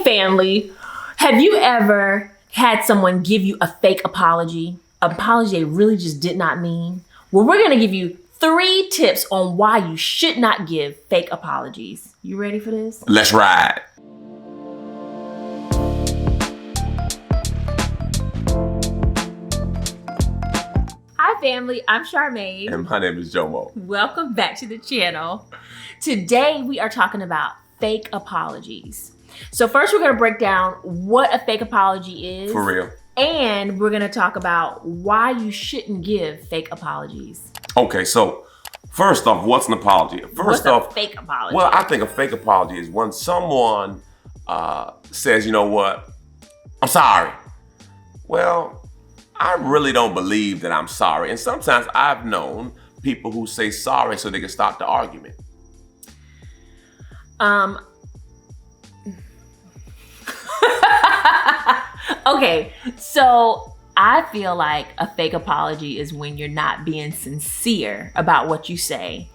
family, have you ever had someone give you a fake apology? Apology they really just did not mean? Well, we're going to give you 3 tips on why you should not give fake apologies. You ready for this? Let's ride. Hi, family. I'm Charmaine. And my name is Jomo. Welcome back to the channel. Today, we are talking about fake apologies. So first, we're going to break down what a fake apology is. For real. And we're going to talk about why you shouldn't give fake apologies. Okay, so first off, what's an apology? What's a fake apology? Well, I think a fake apology is when someone says, you know what, I'm sorry. Well, I really don't believe that I'm sorry. And sometimes I've known people who say sorry so they can stop the argument. Okay, so I feel like a fake apology is when you're not being sincere about what you say.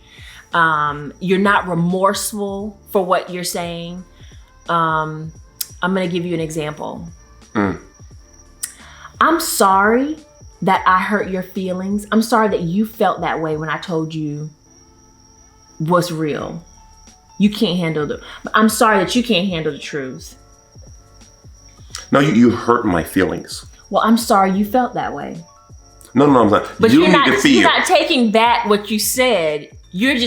You're not remorseful for what you're saying. I'm gonna give you an example. I'm sorry that I hurt your feelings. I'm sorry that you felt that way when I told you what's real. You can't handle I'm sorry that you can't handle the truth. No, you hurt my feelings. Well, I'm sorry you felt that way. No, I'm not. But you you're need to feel. You're not taking back what you said. You're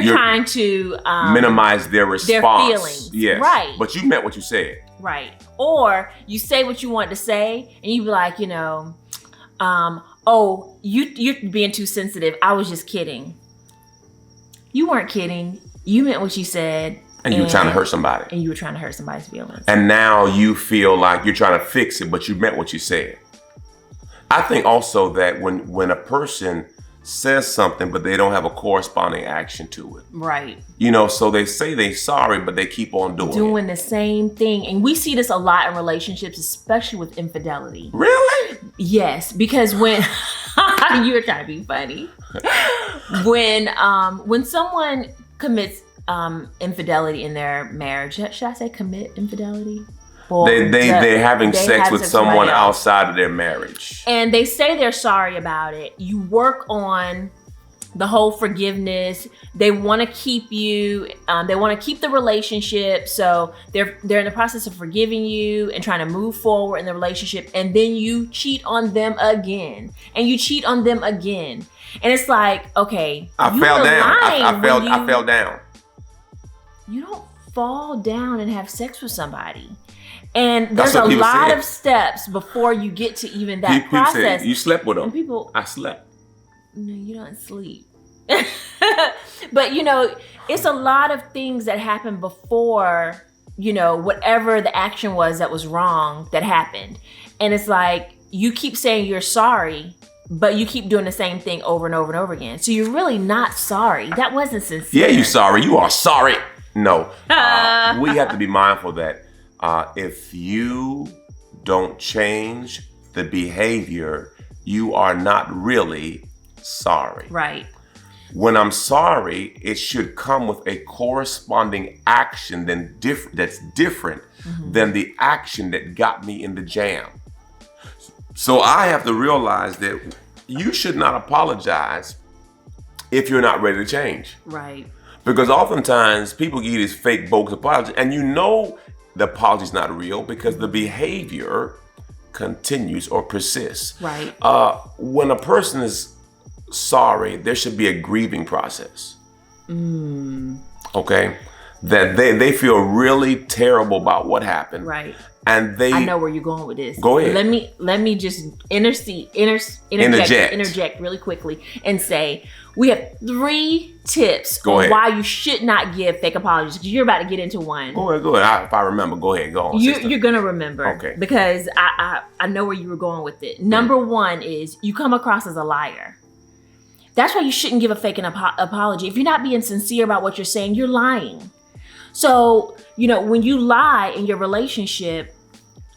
trying to minimize their response. Their feelings. Yes. Right. But you meant what you said. Right. Or you say what you want to say and you be like, oh, you're being too sensitive. I was just kidding. You weren't kidding. You meant what you said. And you were trying to hurt somebody. And you were trying to hurt somebody's feelings. And now you feel like you're trying to fix it, but you meant what you said. I think also that when a person says something, but they don't have a corresponding action to it. Right. So they say they're sorry, but they keep on doing the same thing. And we see this a lot in relationships, especially with infidelity. Really? Yes, because when you were trying to be funny. When someone commits infidelity in their marriage, should I say commit infidelity? Well, they're having sex with someone outside of their marriage. And they say they're sorry about it. You work on the whole forgiveness. They want to keep you, they want to keep the relationship. So they're in the process of forgiving you and trying to move forward in the relationship. And then you cheat on them again. And you cheat on them again. And it's like, okay, I fell down. You don't fall down and have sex with somebody. And there's a lot of steps before you get to even that process. Say, you slept with them. And I slept. No, you don't sleep. But it's a lot of things that happen before, whatever the action was that was wrong that happened. And it's like, you keep saying you're sorry, but you keep doing the same thing over and over and over again. So you're really not sorry. That wasn't sincere. Yeah, you're sorry. You are sorry. No, we have to be mindful that if you don't change the behavior, you are not really sorry. Right. When I'm sorry, it should come with a corresponding action that's different than the action that got me in the jam. So I have to realize that you should not apologize if you're not ready to change. Right. Because oftentimes people give you this fake bogus apology and the apology's not real because the behavior continues or persists. Right. When a person is sorry, there should be a grieving process. Okay? That they feel really terrible about what happened. Right. And I know where you're going with this. Go ahead. Let me just interject really quickly and say we have 3 tips on why you should not give fake apologies. Because you're about to get into one. Go ahead. If I remember, go ahead. Go on. You're gonna remember. Okay. Because I know where you were going with it. Number 1 is you come across as a liar. That's why you shouldn't give a fake apology. If you're not being sincere about what you're saying, you're lying. So, when you lie in your relationship,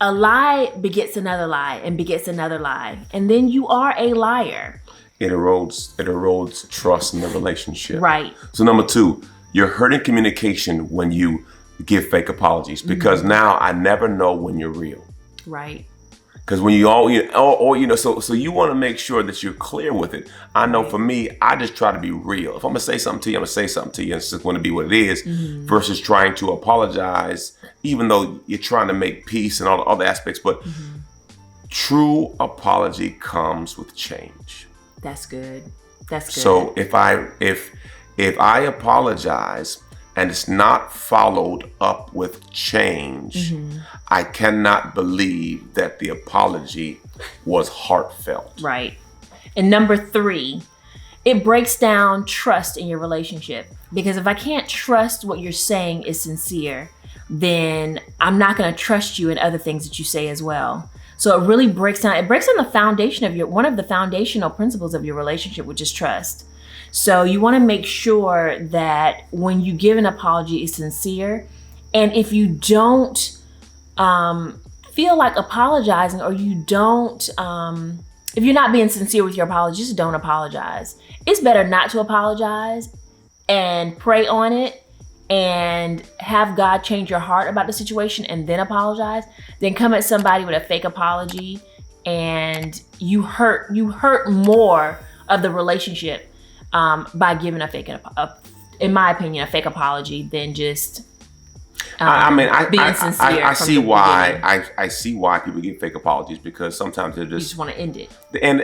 a lie begets another lie and begets another lie. And then you are a liar. It erodes trust in the relationship. Right. So number 2, you're hurting communication when you give fake apologies, because now I never know when you're real. Right. Because when you all, so you want to make sure that you're clear with it. I know for me, I just try to be real. If I'm gonna say something to you, I'm gonna say something to you, and it's just going to be what it is, versus trying to apologize, even though you're trying to make peace and all the other aspects. But true apology comes with change. That's good. That's good. So if I apologize and it's not followed up with change, I cannot believe that the apology was heartfelt. Right. And number 3, it breaks down trust in your relationship. Because if I can't trust what you're saying is sincere, then I'm not going to trust you in other things that you say as well. So it really breaks down the foundation of one of the foundational principles of your relationship, which is trust. So you want to make sure that when you give an apology, it's sincere. And if you don't feel like apologizing, or you don't, if you're not being sincere with your apology, just don't apologize. It's better not to apologize and pray on it and have God change your heart about the situation and then apologize, than come at somebody with a fake apology and you hurt more of the relationship by giving in my opinion, a fake apology than just being sincere. I see why. I see why people give fake apologies, because sometimes they're you just want to end it,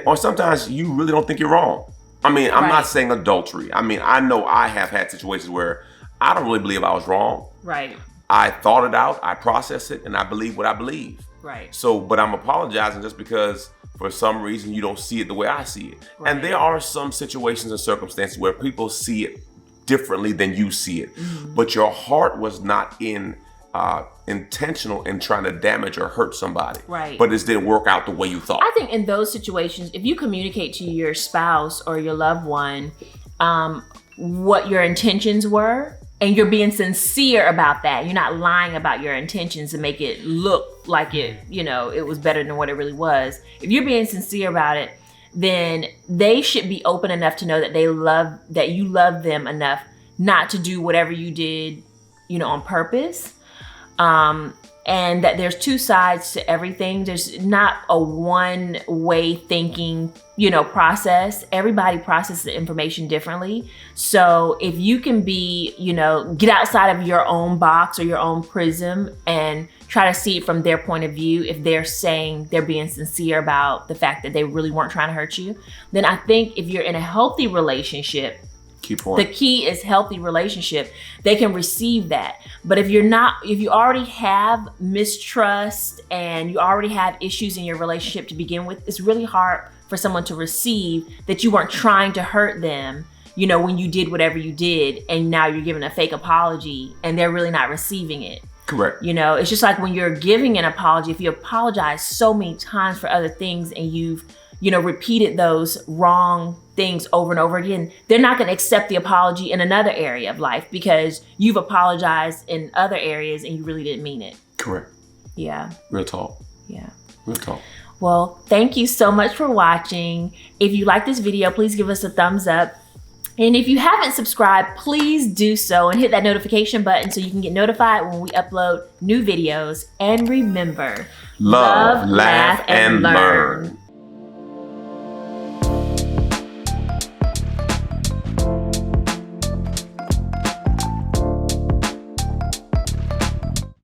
or sometimes you really don't think you're wrong. I mean, I'm not saying adultery. I mean, I know I have had situations where I don't really believe I was wrong. Right. I thought it out, I processed it, and I believe what I believe. Right. So, but I'm apologizing just because for some reason you don't see it the way I see it. Right. And there are some situations and circumstances where people see it differently than you see it. But your heart was not intentional in trying to damage or hurt somebody. Right. But it didn't work out the way you thought. I think in those situations, if you communicate to your spouse or your loved one what your intentions were, and you're being sincere about that, you're not lying about your intentions to make it look like it was better than what it really was. If you're being sincere about it, then they should be open enough to know that you love them enough not to do whatever you did, on purpose. And that there's two sides to everything. There's not a one way thinking, process. Everybody processes the information differently. So if you can be, get outside of your own box or your own prism and try to see it from their point of view, if they're saying they're being sincere about the fact that they really weren't trying to hurt you, then I think if you're in a healthy relationship, the key is healthy relationship. They can receive that. But if you already have mistrust and you already have issues in your relationship to begin with, it's really hard for someone to receive that you weren't trying to hurt them, when you did whatever you did, and now you're giving a fake apology and they're really not receiving it. Correct. It's just like when you're giving an apology, if you apologize so many times for other things and you've repeated those wrong things over and over again, they're not going to accept the apology in another area of life because you've apologized in other areas and you really didn't mean it. Correct. Yeah. Real talk. Yeah. Real talk. Well, thank you so much for watching. If you like this video, please give us a thumbs up. And if you haven't subscribed, please do so and hit that notification button so you can get notified when we upload new videos. And remember, love, laugh, and learn.